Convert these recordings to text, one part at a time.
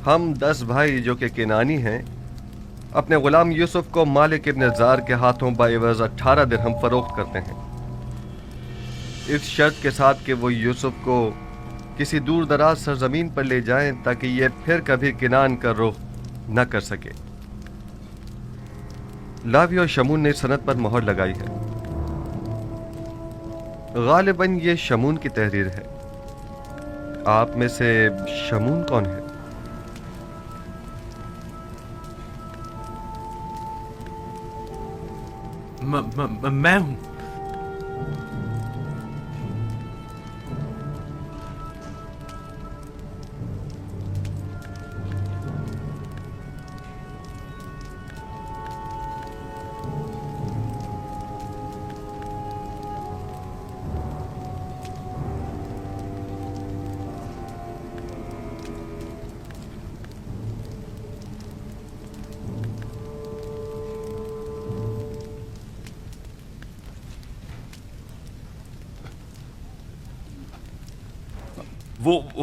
ہم 10 بھائی جو کہ کنانی ہیں اپنے غلام یوسف کو مالک ابن زار کے ہاتھوں بعوض 18 درہم فروخت کرتے ہیں، اس شرط کے ساتھ کہ وہ یوسف کو کسی دور دراز سرزمین پر لے جائیں تاکہ یہ پھر کبھی کنان کا رخ نہ کر سکے۔ لاوی اور شمون نے سند پر مہر لگائی ہے۔ غالباً یہ شمون کی تحریر ہے۔ آپ میں سے شمون کون ہے؟ میں ہوں۔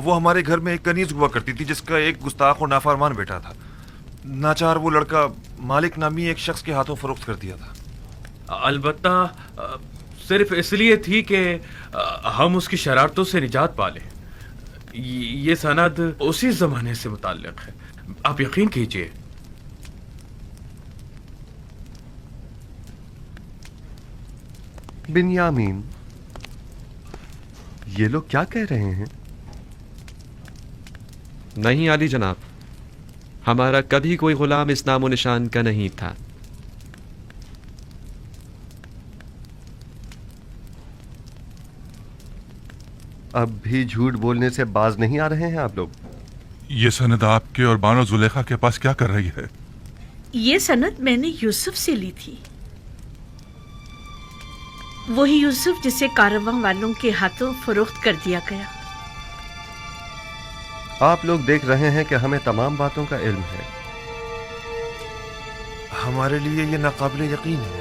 وہ ہمارے گھر میں ایک کنیز ہوا کرتی تھی جس کا ایک گستاخ اور نافرمان بیٹا تھا۔ ناچار وہ لڑکا مالک نامی ایک شخص کے ہاتھوں فروخت کر دیا تھا۔ البتہ صرف اس لیے تھی کہ ہم اس کی شرارتوں سے نجات پا لیں۔ یہ سند اسی زمانے سے متعلق ہے، آپ یقین کیجئے۔ بنیامین، یہ لوگ کیا کہہ رہے ہیں؟ نہیں عالی جناب، ہمارا کبھی کوئی غلام اس نام و نشان کا نہیں تھا۔ اب بھی جھوٹ بولنے سے باز نہیں آ رہے ہیں آپ لوگ؟ یہ سند آپ کے اور بانو زلیخا کے پاس کیا کر رہی ہے؟ یہ سند میں نے یوسف سے لی تھی، وہی یوسف جسے کارواں والوں کے ہاتھوں فروخت کر دیا گیا۔ آپ لوگ دیکھ رہے ہیں کہ ہمیں تمام باتوں کا علم ہے۔ ہمارے لیے یہ ناقابل یقین ہے۔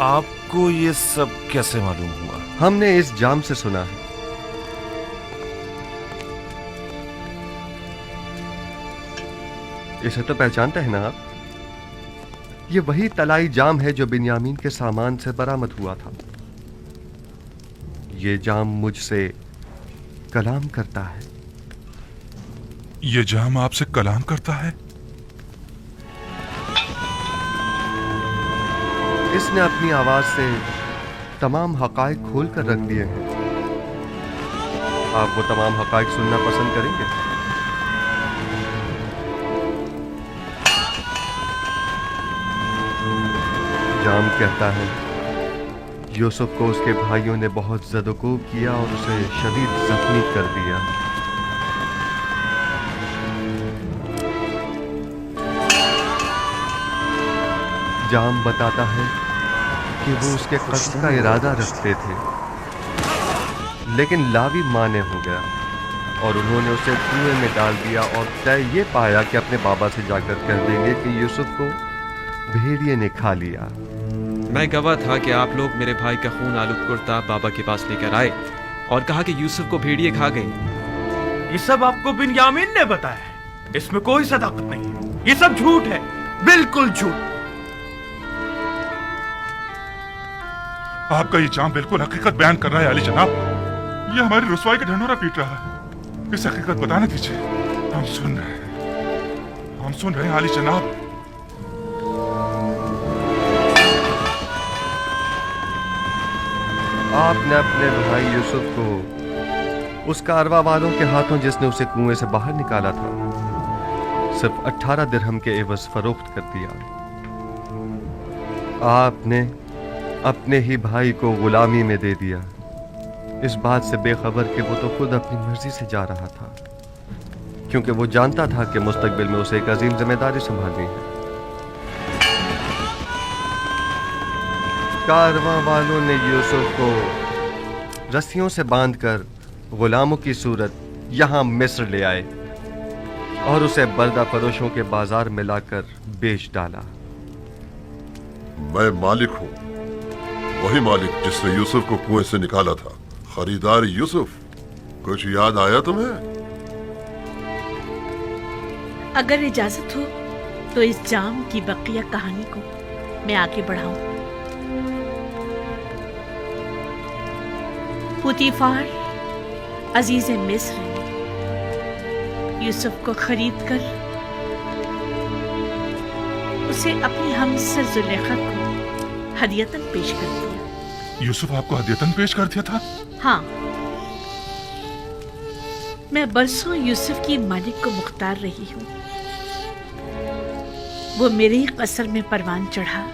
آپ کو یہ سب کیسے معلوم ہوا؟ ہم نے اس جام سے سنا ہے۔ اسے تو پہچانتے ہیں نا آپ؟ یہ وہی طلائی جام ہے جو بنیامین کے سامان سے برآمد ہوا تھا۔ یہ جام مجھ سے کلام کرتا ہے۔ یہ جام آپ سے کلام کرتا ہے؟ اس نے اپنی آواز سے تمام حقائق کھول کر رکھ دیے ہیں۔ آپ وہ تمام حقائق سننا پسند کریں گے؟ جام کہتا ہے یوسف کو اس کے بھائیوں نے بہت زد و کوب کیا اور اسے شدید زخمی کر دیا۔ جام بتاتا ہے کہ وہ اس کے قتل کا ارادہ رکھتے تھے، لیکن لاوی مانے ہو گیا اور انہوں نے اسے کنویں میں ڈال دیا اور طے یہ پایا کہ اپنے بابا سے جا کر کہہ دیں گے کہ یوسف کو بھیڑیے نے کھا لیا۔ میں گواہ تھا کہ آپ لوگ میرے بھائی کا خون آلود کرتا بابا کے پاس لے کر آئے اور کہا کہ یوسف کو بھیڑیے کھا گئی۔ یہ سب آپ کو بنیامین نے بتایا ہے، اس میں کوئی صداقت نہیں، یہ سب جھوٹ ہے، بالکل جھوٹ۔ آپ کا یہ جام بالکل حقیقت بیان کر رہا ہے علی جناب۔ یہ ہماری رسوائی کا ڈھنڈورا پیٹ رہا ہے۔ اس حقیقت بتانا دیجیے، ہم سن رہے ہیں علی جناب۔ آپ نے اپنے بھائی یوسف کو اس کاروا والوں کے ہاتھوں جس نے اسے کنویں سے باہر نکالا تھا صرف 18 درہم کے عوض فروخت کر دیا۔ آپ نے اپنے ہی بھائی کو غلامی میں دے دیا، اس بات سے بے خبر کہ وہ تو خود اپنی مرضی سے جا رہا تھا، کیونکہ وہ جانتا تھا کہ مستقبل میں اسے ایک عظیم ذمہ داری سنبھالنی ہے۔ کارواں والوں نے یوسف کو رسیوں سے باندھ کر غلاموں کی صورت یہاں مصر لے آئے اور اسے بردہ فروشوں کے بازار میں لا کر بیچ ڈالا۔ میں مالک ہوں، وہی مالک جس نے یوسف کو کنویں سے نکالا تھا، خریدار یوسف۔ کچھ یاد آیا تمہیں؟ अगर इजाजत हो तो इस जाम की बकिया कहानी को मैं आगे बढ़ाऊं। पुतीफार अजीज मिस्र ने यूसुफ को खरीद कर उसे अपनी हमसर जुलेखा को हदियतन पेश कर दिया। यूसुफ आपको हदियतन पेश कर दिया था? हाँ, मैं बरसों यूसुफ की मालिक को मुख्तार रही हूँ। वो मेरे ही कसर में परवान चढ़ा।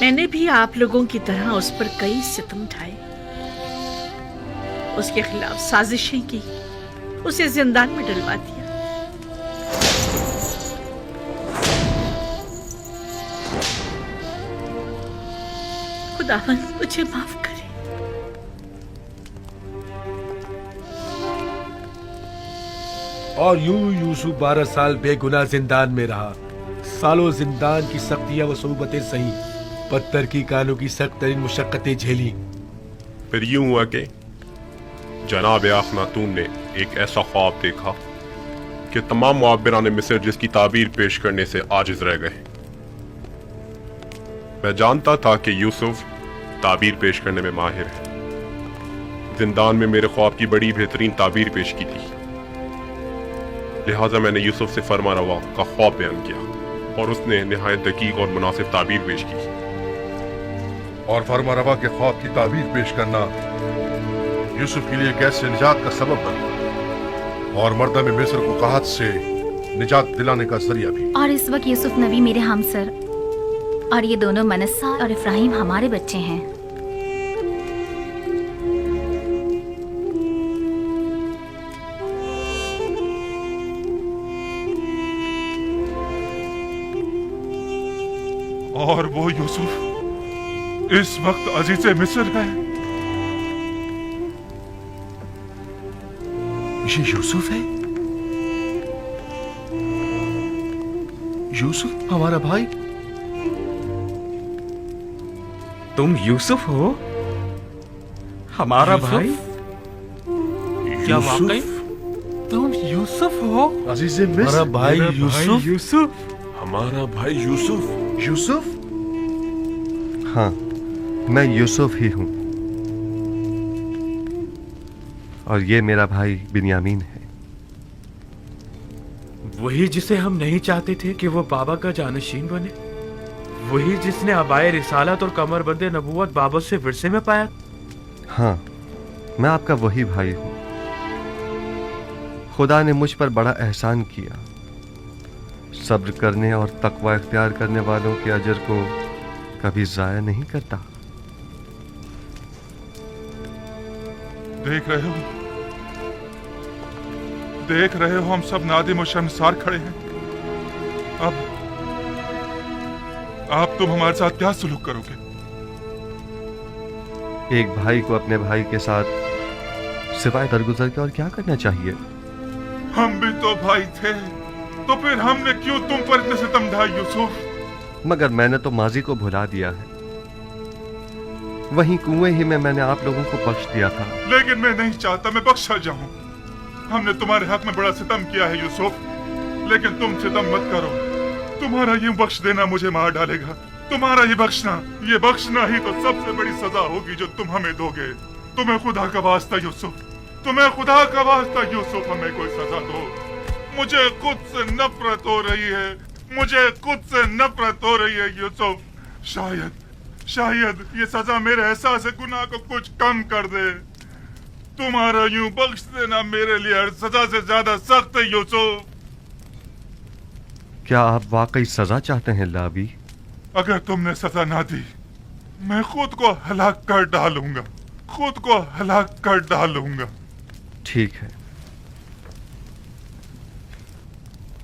मैंने भी आप लोगों की तरह उस पर कई सितम ढाए, उसके खिलाफ साजिशें की, उसे जिंदान में डलवा दिया। खुदावंद मुझे माफ करे। और यूं यूसुफ 12 साल बेगुनाह जिंदान में रहा। सालों जिंदान की सख्तियां व सूबतें सही, पत्थर की कानों की सख्त तरीन मुशक्कतें झेली। फिर यूं हुआ कि जनाब अखनातून ने एक ऐसा ख्वाब देखा कि तमाम मुआब्बिरान मिस्र जिसकी ताबीर पेश करने से आजिज रह गए। मैं जानता था कि यूसुफ ताबीर पेश करने में माहिर है। जिंदान में मेरे ख्वाब की बड़ी बेहतरीन ताबीर पेश की थी, लिहाजा मैंने यूसुफ से फरमा रवा का ख्वाब बयान किया और उसने निहायत दकीक और मुनासिब ताबीर पेश की। और फरमा रवा के ख्वाब की ताबीर पेश करना यूसुफ के लिए कैसे निजात का सबब बना और मर्दम मिस्र को कहत से निजात दिलाने का जरिया भी। और इस वक्त यूसुफ नबी मेरे हमसर और ये दोनों मनस्सा और इफ्राहिम हमारे बच्चे हैं। और वो यूसुफ इस वक्त अजीज मिस्र है। ये यूसुफ है? यूसुफ हमारा भाई? तुम यूसुफ हो? हमारा भाई? क्या वाकई तुम यूसुफ हो? अजीज मिस्र, हमारा भाई यूसुफ? यूसुफ? हमारा भाई यूसुफ? यूसुफ? हाँ, मैं यूसुफ ही हूँ और ये मेरा भाई बिन्यामीन है। वही जिसे हम नहीं चाहते थे कि वो बाबा का जानशीन बने, वही जिसने अबाए रिसालत और कमरबंद नबूवत बाबा से विरसे में पाया। हाँ, मैं आपका वही भाई हूँ। खुदा ने मुझ पर बड़ा एहसान किया। सब्र करने और तकवा इख्तियार करने वालों के अजर को कभी जाया नहीं करता। देख रहे हो हम सब नादिम और शर्मसार खड़े हैं। अब तुम हमारे साथ क्या सलूक करोगे? एक भाई को अपने भाई के साथ सिवाय दरगुजर के और क्या करना चाहिए? हम भी तो भाई थे, तो फिर हमने क्यों तुम पर इतने सितम ढाए यूसुफ? मगर मैंने तो माजी को भुला दिया है। वहीं कुएं ही में मैंने आप लोगों को बख्श दिया था। लेकिन मैं नहीं चाहता मैं बख्शा जाऊं। हमने तुम्हारे हक में बड़ा सितम किया है यूसुफ, लेकिन तुम सितम मत करो। तुम्हारा ये बख्श देना मुझे मार डालेगा। तुम्हारा ये बख्शना ही तो सबसे बड़ी सजा होगी जो तुम हमें दोगे। तुम्हें खुदा का वास्ता यूसुफ, तुम्हें खुदा का वास्ता यूसुफ, हमें कोई सजा दो। मुझे खुद से नफरत हो रही है, मुझे खुद से नफरत हो रही है यूसुफ। शायद ये सजा मेरे एहसास गुनाह को कुछ कम कर दे। तुम्हारा यूं बख्श देना मेरे लिए हर सजा से ज्यादा सख्त है यूसुफ। क्या आप वाकई सजा चाहते हैं लाबी? अगर तुमने सजा ना दी, मैं खुद को हलाक कर डालूंगा। ठीक है,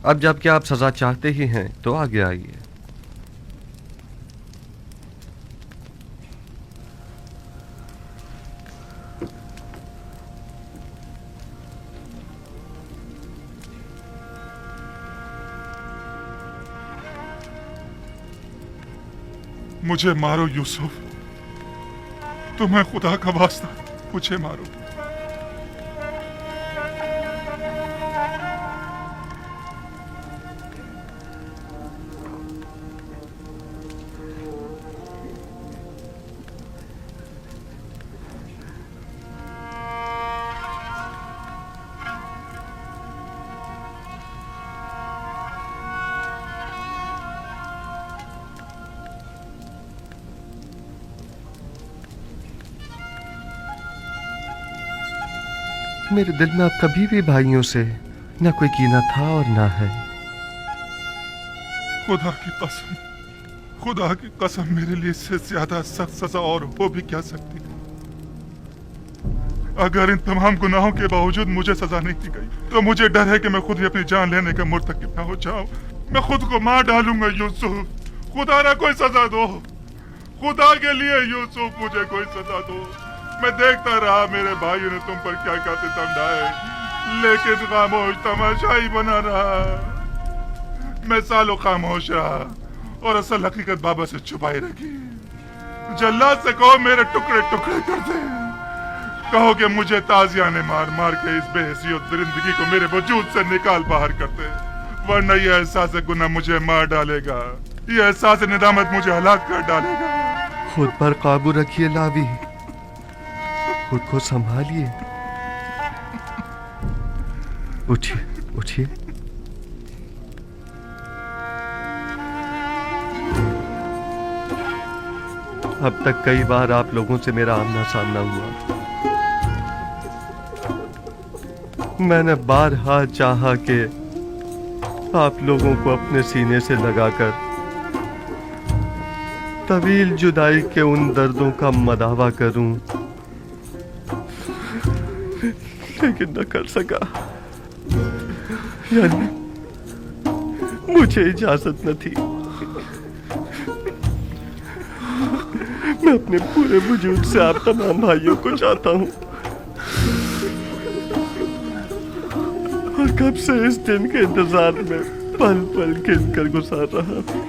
अब जबकि आप सजा चाहते ही हैं तो आगे आइए। मुझे मारो यूसुफ, तुम्हें खुदा का वास्ता मुझे मारो। मेरे दिल में अब कभी भी भाइयों से न कोई कीना था और ना है। खुदा की कसम मेरे लिए इससे ज्यादा सख्त सजा और हो भी क्या सकती है। अगर इन तमाम गुनाहों के बावजूद मुझे सजा नहीं दी गई तो मुझे डर है कि मैं खुद ही अपनी जान लेने का मुर्तकिब ना हो जाऊं। मैं खुद को मार डालूंगा। यूसुफ, खुदा ना कोई सजा दो, खुदा के लिए यूसुफ मुझे कोई सजा दो। मैं देखता रहा मेरे भाइयों ने तुम पर क्या क्या सितम ढाए, लेकिन खामोश तमाशाई बना रहा। मैं सालों खामोश रहा और असल हकीकत बाबा से छुपाई रखी। जल्लाद से कहो मेरे टुकड़े टुकड़े कर दे, कहो कि मुझे ताजियाने मार मार के इस बेहसियत दरिंदगी को मेरे वजूद से निकाल बाहर कर दे, वरना यह एहसास गुनाह मुझे मार डालेगा, यह एहसास निदामत मुझे हलाक कर डालेगा। खुद पर काबू रखिए लावी, खुद को संभालिए। उठिए उठिए। अब तक कई बार आप लोगों से मेरा आमना सामना हुआ। मैंने बारहा चाहा कि आप लोगों को अपने सीने से लगाकर तवील जुदाई के उन दर्दों का मदावा करूं, लेकिन न कर सका। यानी मुझे इजाजत न थी। मैं अपने पूरे वजूद से आप तमाम भाइयों को चाहता हूं और कब से इस दिन के इंतजार में पल पल गिन कर गुजार रहा हूं।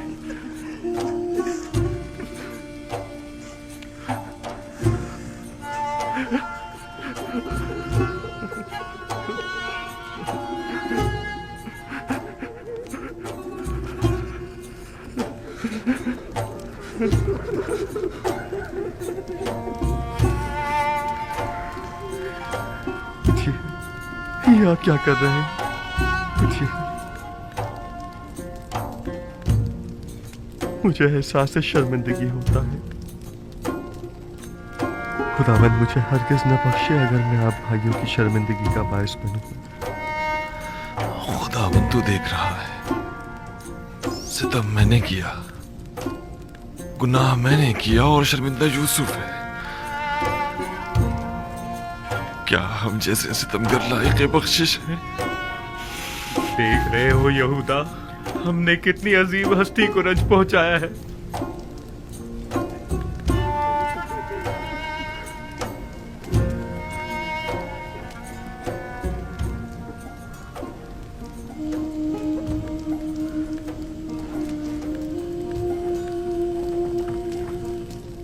ये आप क्या कर रहे हैं? मुझे एहसास शर्मिंदगी होता है। खुदावंद मुझे हरगिज न बख्शे अगर मैं आप भाइयों की शर्मिंदगी का बायस बनूं। खुदावंद तू देख रहा है, सितम मैंने किया, गुनाह मैंने किया और शर्मिंदा यूसुफ है। क्या हम जैसे सितमगर लायक बख्शिश है? देख रहे हो यहूदा, हमने कितनी अजीब हस्ती को रंज पहुंचाया है।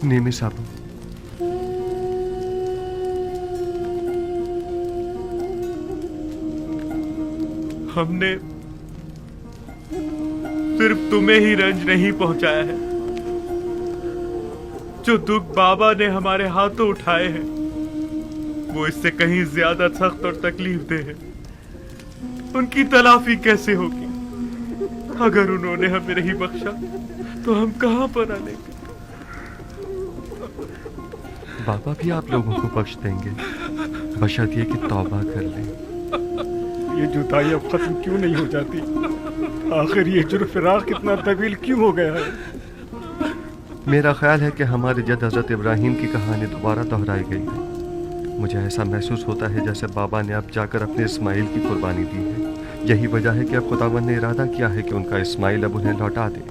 नेमी साहब, हमने सिर्फ तुम्हें ही रंज नहीं पहुंचाया है, जो दुख बाबा ने हमारे हाथों उठाए हैं वो इससे कहीं ज्यादा सख्त और तकलीफ दे है। उनकी तलाफी कैसे होगी? अगर उन्होंने हमें नहीं बख्शा तो हम कहां पर आलेंगे? बाबा भी आप लोगों को बख्श देंगे, बशर्ते कि तौबा कर लें। ये जुदाई अब खत्म क्यों नहीं हो जाती? आखिर ये जुर्म फिराक कितना तवील क्यों हो गया है? मेरा ख्याल है कि हमारे जद हजरत इब्राहिम की कहानी दोबारा दोहराई गई है। मुझे ऐसा महसूस होता है जैसे बाबा ने अब जाकर अपने इस्माइल की कुर्बानी दी है। यही वजह है कि अब खुदावंद ने इरादा किया है कि उनका इस्माइल अब उन्हें लौटा दे।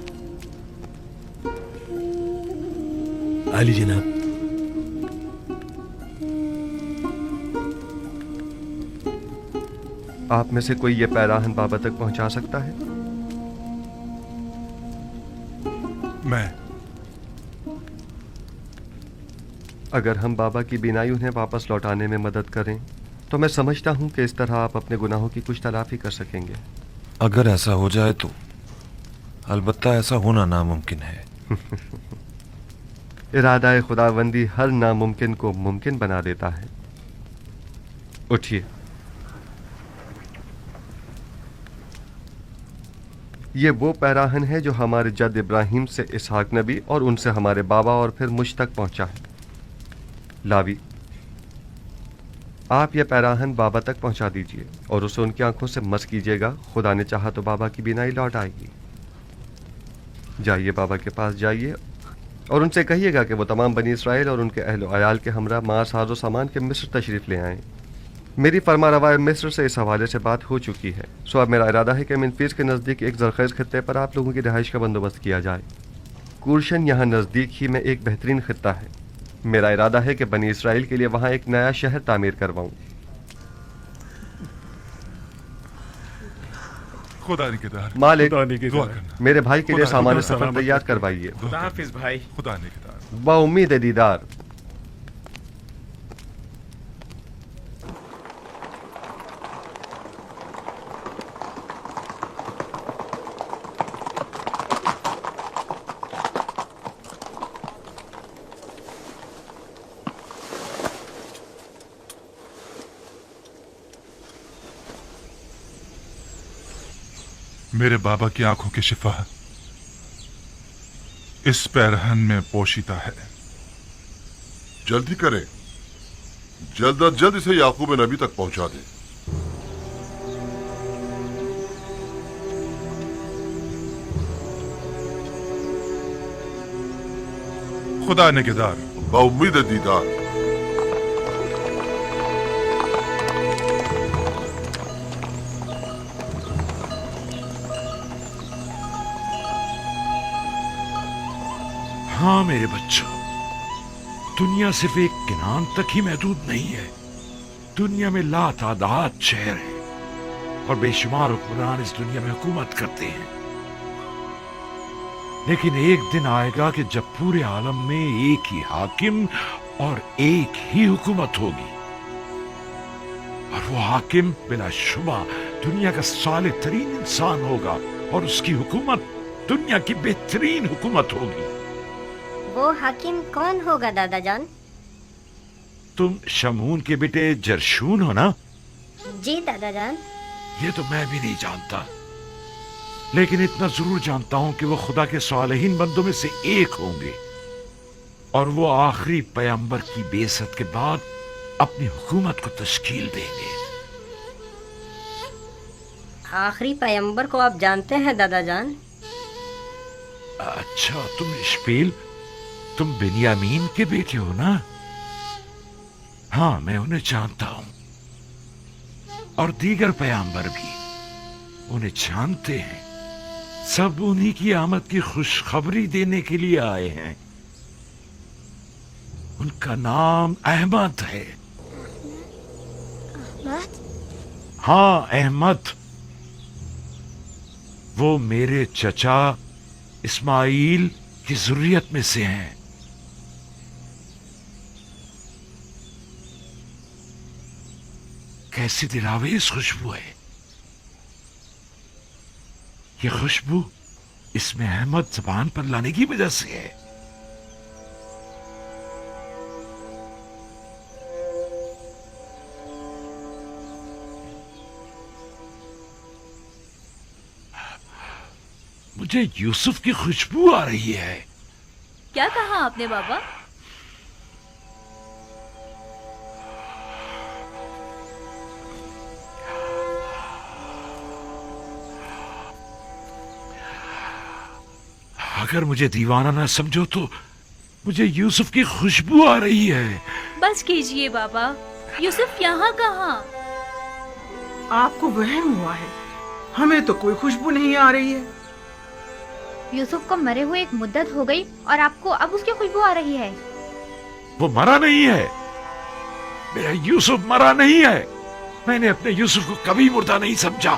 अली जनाब, आप में से कोई ये पैराहन बाबा तक पहुंचा सकता है? मैं। अगर हम बाबा की बिनाई उन्हें वापस लौटाने में मदद करें तो मैं समझता हूं कि इस तरह आप अपने गुनाहों की कुछ तलाफी कर सकेंगे। अगर ऐसा हो जाए तो अलबत्ता ऐसा होना नामुमकिन है। इरादा खुदावंदी हर नामुमकिन को मुमकिन बना देता है। उठिए। ये वो पैराहन है जो हमारे जद इब्राहिम से इसहाक नबी और उनसे हमारे बाबा और फिर मुझ तक पहुंचा है। लावी, آپ یہ پیراہن بابا تک پہنچا دیجئے اور اسے ان کی آنکھوں سے مس کیجیے گا. خدا نے چاہا تو بابا کی بینائی لوٹ آئے گی. جائیے بابا کے پاس جائیے اور ان سے کہیے گا کہ وہ تمام بنی اسرائیل اور ان کے اہل و عیال کے ہمراہ ماں ساز و سامان کے مصر تشریف لے آئیں. میری فرما روائے مصر سے اس حوالے سے بات ہو چکی ہے. سو اب میرا ارادہ ہے کہ منفیس کے نزدیک ایک زرخیز خطے پر آپ لوگوں کی رہائش کا بندوبست کیا جائے. کورشن یہاں نزدیک ہی میں ایک بہترین خطہ ہے. میرا ارادہ ہے کہ بنی اسرائیل کے لیے وہاں ایک نیا شہر تعمیر کرواؤں. خدا نگہدار. مالک دعا کرنا. میرے بھائی کے لیے خدا سامان خدا سفر سلامت تیار رکھے. کروائیے. خدا حافظ بھائی. خدا نگہدار. با امید دیدار. میرے بابا کی آنکھوں کی شفا اس پیرہن میں پوشیدہ ہے. جلدی کریں، جلد از جلد اسے یعقوب نبی تک پہنچا دیں. خدا نگہدار. بامید دیدار. ہاں میرے بچوں، دنیا صرف ایک کنان تک ہی محدود نہیں ہے. دنیا میں لا تعداد شہر ہیں اور بے شمار حکمران اس دنیا میں حکومت کرتے ہیں. لیکن ایک دن آئے گا کہ جب پورے عالم میں ایک ہی حاکم اور ایک ہی حکومت ہوگی، اور وہ حاکم بلا شبہ دنیا کا صالح ترین انسان ہوگا اور اس کی حکومت دنیا کی بہترین حکومت ہوگی. وہ حاکم کون ہوگا دادا جان؟ تم شمون کے بیٹے جرشون ہو نا؟ جی دادا جان. یہ تو میں بھی نہیں جانتا، لیکن اتنا ضرور جانتا ہوں کہ وہ خدا کے صالحین بندوں میں سے ایک ہوں گے، اور وہ آخری پیغمبر کی بعثت کے بعد اپنی حکومت کو تشکیل دیں گے. آخری پیغمبر کو آپ جانتے ہیں دادا جان؟ اچھا، تم اشپیل، تم بنیامین کے بیٹے ہو نا؟ ہاں، میں انہیں جانتا ہوں، اور دیگر پیغمبر بھی انہیں جانتے ہیں. سب انہی کی آمد کی خوشخبری دینے کے لیے آئے ہیں. ان کا نام احمد ہے. احمد؟ ہاں، احمد. وہ میرے چچا اسماعیل کی ذریت میں سے ہیں. کیسی دلاویز خوشبو ہے. یہ خوشبو اس میں احمد زبان پر لانے کی وجہ سے ہے. مجھے یوسف کی خوشبو آ رہی ہے. کیا کہا آپ نے بابا؟ اگر مجھے دیوانہ نہ سمجھو تو مجھے یوسف کی خوشبو آ رہی ہے. بس کیجئے بابا، یوسف یہاں کہاں؟ آپ کو وہم ہوا ہے، ہمیں تو کوئی خوشبو نہیں آ رہی ہے. یوسف کو مرے ہوئے ایک مدت ہو گئی اور آپ کو اب اس کی خوشبو آ رہی ہے. وہ مرا نہیں ہے. میرا یوسف مرا نہیں ہے. میں نے اپنے یوسف کو کبھی مردہ نہیں سمجھا.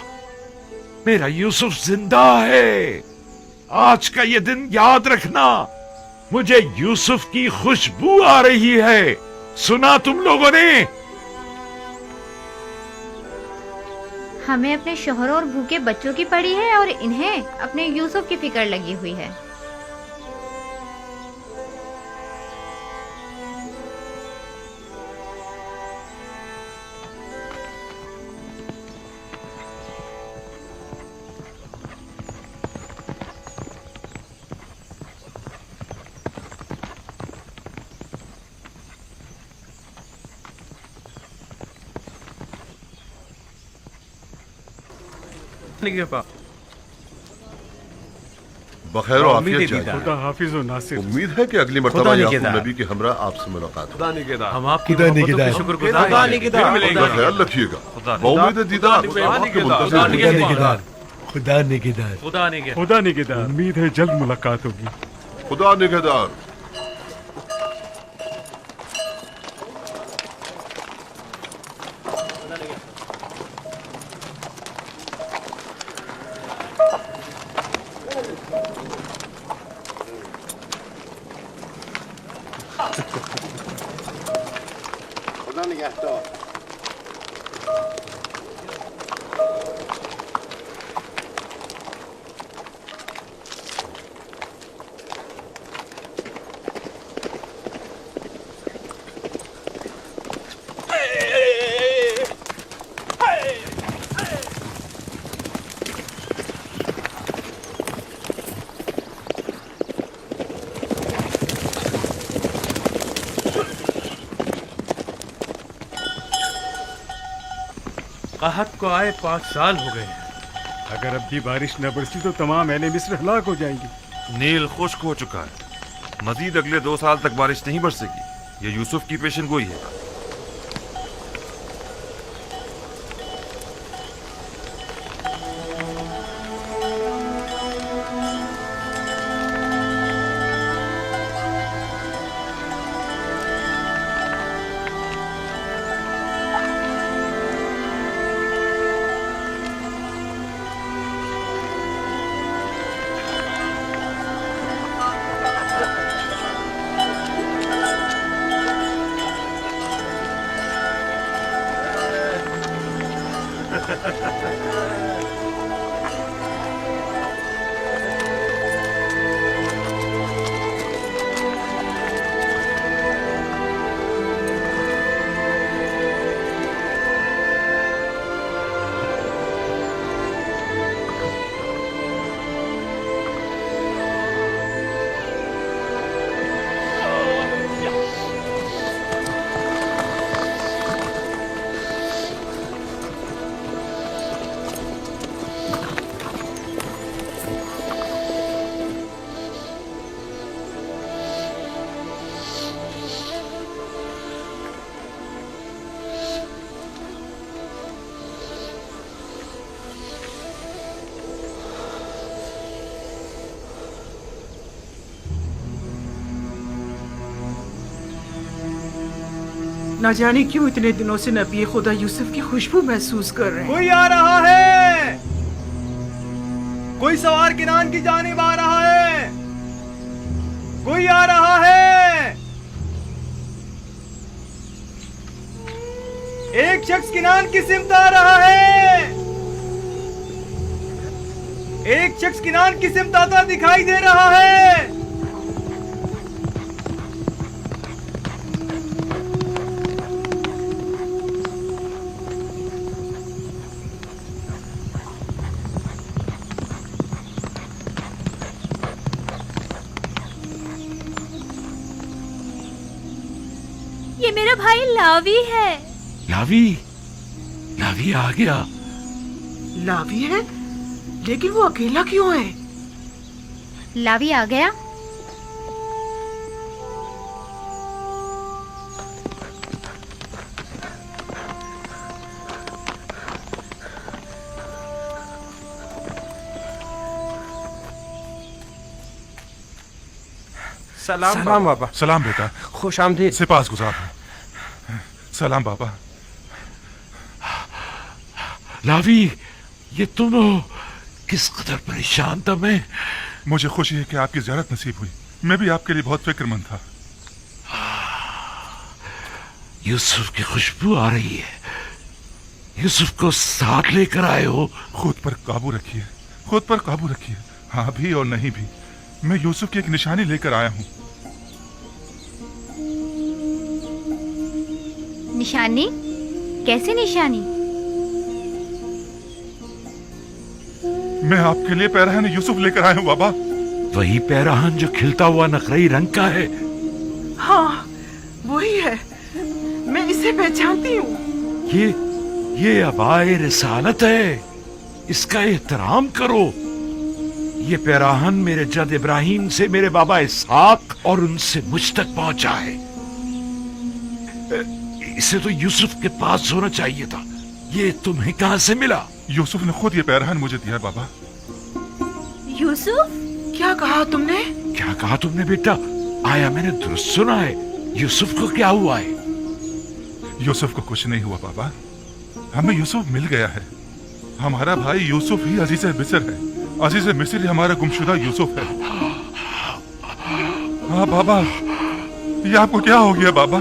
میرا یوسف زندہ ہے. آج کا یہ دن یاد رکھنا. مجھے یوسف کی خوشبو آ رہی ہے. سنا تم لوگوں نے؟ ہمیں اپنے شوہروں اور بھوکے بچوں کی پڑی ہے اور انہیں اپنے یوسف کی فکر لگی ہوئی ہے. बखैर और आफियत जाए। खुदा हाफिज और नासिर। उम्मीद है कि अगली मर्तबा याकूब नबी के हमरा आपसे मुलाकात हो। हम आपकी मोहब्बतों के शुक्रगुजार हैं। अपना ख्याल रखिएगा। उम्मीद दीदार खुदा निगहदार। खुदा निगहदार। उम्मीद है जल्द मुलाकात होगी। खुदा निगहदार। खुदा निगहदार। कहत को आए 5 साल हो गए हैं। अगर अब भी बारिश न बरसी तो तमाम अहले मिस्र हलाक हो जाएंगे। नील खुश्क हो चुका है, मजीद अगले 2 साल तक बारिश नहीं बरसेगी। ये यूसुफ की पेशन गोई है। न जाने क्यों इतने दिनों से नबी खुदा यूसुफ की खुशबू महसूस कर रहे हैं। कोई आ रहा है। कोई सवार किनान की जानिब आ रहा है। कोई आ रहा है। एक शख्स किनान की सिमत आ रहा है। एक शख्स किनान की सिमत आता दिखाई दे रहा है। ये मेरा भाई लावी है। लावी लावी आ गया। लावी है, लेकिन वो अकेला क्यों है? लावी आ गया। सलाम बाबा। सलाम बेटा। खुश आमदीद। सिपास गुजार हूँ। सलाम बाबा। लावी, ये तुम हो। किस कदर परेशान था मैं। मुझे खुशी है कि आपकी ज़ियारत नसीब हुई। मैं भी आपके लिए बहुत फिक्रमंद था। यूसुफ की खुशबू आ रही है। यूसुफ को साथ लेकर आए हो। खुद पर काबू रखिए, खुद पर काबू रखिए। हाँ भी और नहीं भी, मैं यूसुफ की एक निशानी लेकर आया हूँ। निशानी? कैसी निशानी? मैं आपके लिए पैराहन यूसुफ लेकर आया हूँ बाबा। वही पैराहन जो खिलता हुआ नकरई रंग का है। हाँ, वही है। मैं इसे पहचानती हूँ। ये अबाए रिसालत है। इसका एहतराम करो। ये पैराहन मेरे जद इब्राहिम से मेरे बाबा इसहाक और उनसे मुझ तक पहुंचा है। इसे तो यूसुफ के पास होना चाहिए था। ये तुम्हें कहां से मिला? यूसुफ ने खुद ये पैरहन मुझे दिया बाबा। यूसुफ, क्या कहा तुमने? क्या कहा तुमने बेटा? आया मैंने दुरुस्त सुना है? यूसुफ को क्या हुआ है? यूसुफ को कुछ नहीं हुआ बाबा, हमें यूसुफ मिल गया है। हमारा भाई यूसुफ ही अजीज मिस्र है। अजीज मिस्र ही हमारा गुमशुदा यूसुफ है। हाँ बाबा, ये आपको क्या हो गया बाबा?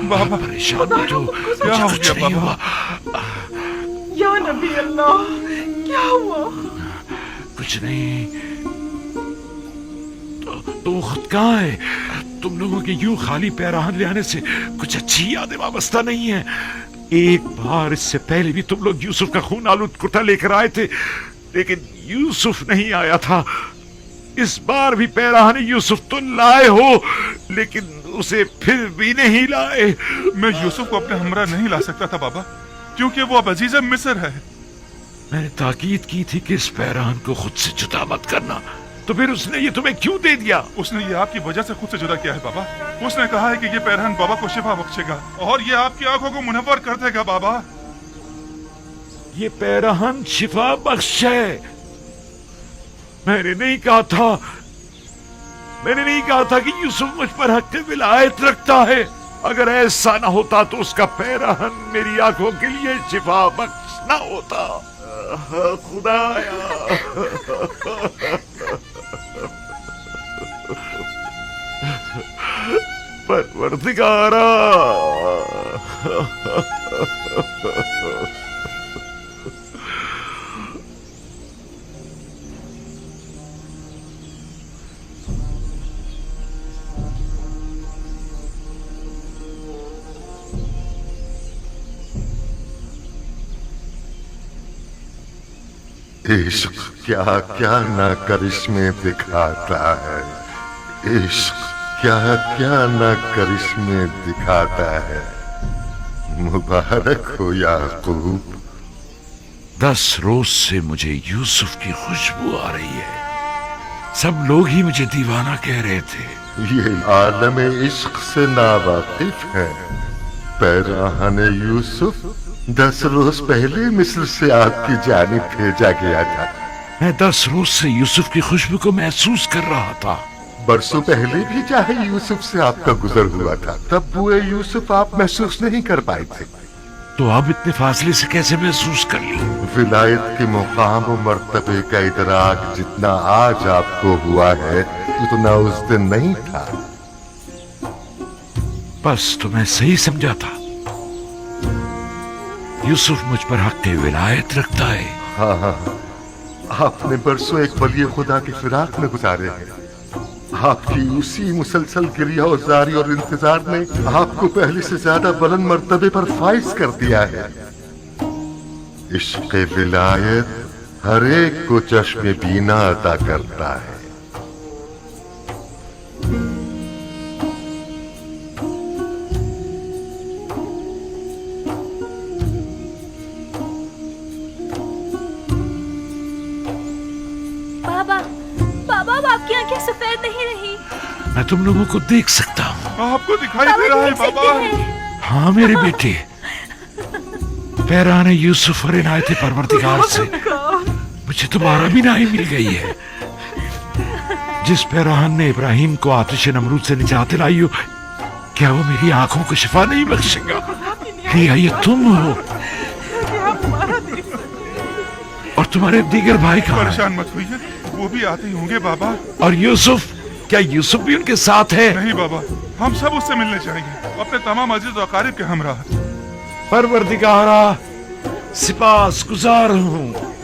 बाबा परेशान मत हो, क्या हो कुछ गया नहीं बाबा? हुआ। या नबी अल्लाह, क्या हुआ? कुछ नहीं। तो खुद कहाँ है? तुम लोगों के यूं खाली पैराहन ले आने से कुछ अच्छी यादें वाबस्ता नहीं है। एक बार इससे पहले भी तुम लोग यूसुफ का खून आलूद कुर्ता लेकर आए थे, लेकिन यूसुफ नहीं आया था। इस बार भी पैराहन यूसुफ तो लाए हो, लेकिन उसे फिर भी नहीं लाए। मैं यूसुफ को अपने हमरा नहीं ला सकता था बाबा, क्योंकि वो अब अजीज मिस्र है। मैंने ताकीद की थी कि इस पैराहन को खुद से जुदा मत करना, तो फिर उसने ये तुम्हें क्यों दे दिया? उसने ये आपकी वजह से खुद से जुदा किया है बाबा। उसने कहा है कि ये पैरहन बाबा को शिफा बख्शेगा और ये आपकी आंखों को मुनव्वर कर देगा बाबा। ये पैराहन शिफा बख्श है। मैंने नहीं कहा था कि यूसुफ मुझ पर हक विलायत रखता है। अगर ऐसा ना होता तो उसका पैराहन मेरी आंखों के लिए शिफा बख्श ना होता। खुदाया, परवरदिगारा, इश्क क्या क्या ना करिश्मे दिखाता है। इश्क क्या क्या ना करिश्मे दिखाता है। मुबारक हो याकूब। 10 रोज से मुझे यूसुफ की खुशबू आ रही है। सब लोग ही मुझे दीवाना कह रहे थे। ये आलम इश्क से नावाकिफ है। पैराहन यूसुफ 10 रोज पहले मिस्र से आपकी जानिब भेजा गया था। मैं 10 रोज से यूसुफ की खुशबू को महसूस कर रहा था। बरसों पहले भी चाहे यूसुफ से आपका गुजर हुआ था, तब बुए यूसुफ आप महसूस नहीं कर पाए थे। तो अब इतने फासले से कैसे महसूस कर ली? विलायत के मुकाम और मर्तबे का इदराक जितना आज आपको हुआ है, उतना उस दिन नहीं था। बस तो मैं सही समझा था। यूसुफ मुझ पर हक विलायत रखता है। हाँ, आपने बरसों एक वली खुदा की फिराक में गुजारे हैं। आपकी उसी मुसलसल गिरियाज़ारी और इंतजार ने आपको पहले से ज्यादा बुलंद मर्तबे पर फाइज कर दिया है। इश्क़ विलायत हर एक को चश्मे बीना अता करता है। सफेद नहीं रही। मैं तुम लोगों को देख सकता हूँ। आपको दिखाई दे रहा है बाबा। हाँ मेरे बेटे, पैराहन यूसुफ और इनायत परवरदिगार से मुझे तुम्हारा भी नाई मिल गई है। जिस पैराहन ने इब्राहिम को आतिश नमरूद से निजात दिलाई हो, क्या वो मेरी आंखों को शिफा नहीं बख्शेगा? क्या ये तुम हो? और तुम्हारे दीगर भाई कहाँ हैं? परेशान मत होइए, वो भी आते ही होंगे बाबा। और यूसुफ, क्या यूसुफ भी उनके साथ है? नहीं बाबा, हम सब उससे मिलने जाएंगे, अपने तमाम अजीज और अकारिब के हमरा। परवरदिगारा, सिपास गुजार हूँ।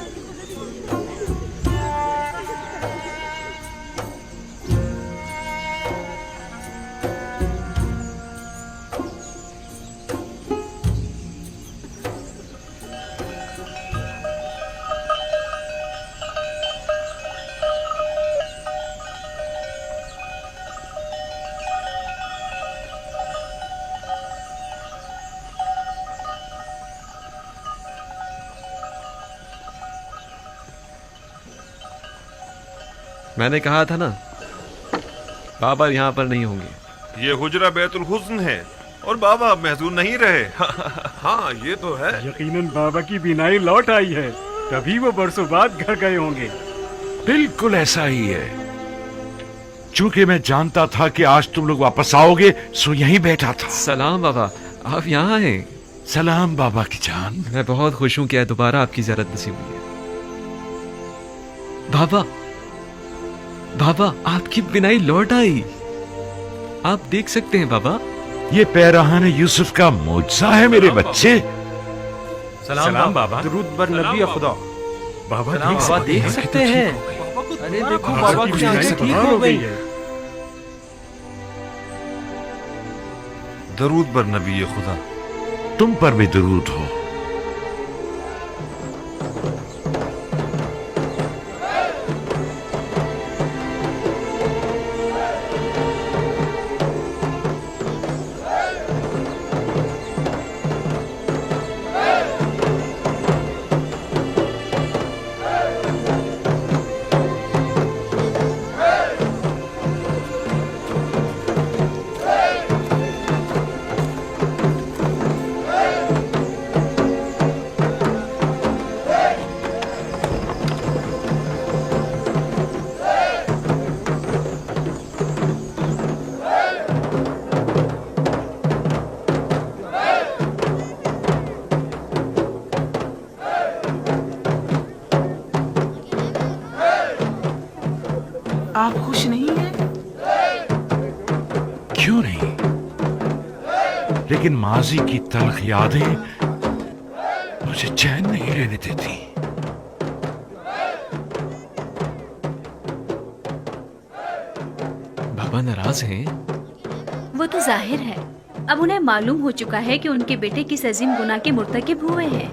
میں نے کہا تھا نا بابا یہاں پر نہیں ہوں گے. یہ حجرہ بیت الحزن ہے اور بابا اب محزون نہیں رہے. ہاں یہ تو ہے. یقیناً بابا کی بینائی لوٹ آئی ہے, تبھی وہ برسوں بعد گھر گئے ہوں گے. بالکل ایسا ہی ہے. چونکہ میں جانتا تھا کہ آج تم لوگ واپس آؤ گے سو یہیں بیٹھا تھا. سلام بابا, آپ یہاں ہیں. سلام بابا کی جان. میں بہت خوش ہوں کہ دوبارہ آپ کی زیارت نصیب ہوئی ہے. بابا بابا آپ کی بینائی لوٹ آئی. آپ دیکھ سکتے ہیں بابا. یہ پیرہان یوسف کا معجزہ ہے میرے بچے. سلام بابا. درود بر نبی خدا. بابا دیکھ سکتے ہیں. ارے دیکھو بابا کی آنکھیں ٹھیک ہو گئی. درود بر نبی خدا. تم پر بھی درود ہو. آپ خوش نہیں ہیں؟ کیوں نہیں, لیکن ماضی کی تلخ یادیں مجھے چین نہیں لینے دیتی. بابا ناراض ہیں؟ وہ تو ظاہر ہے. اب انہیں معلوم ہو چکا ہے کہ ان کے بیٹے کس عظیم گناہ کے مرتکب ہوئے ہیں.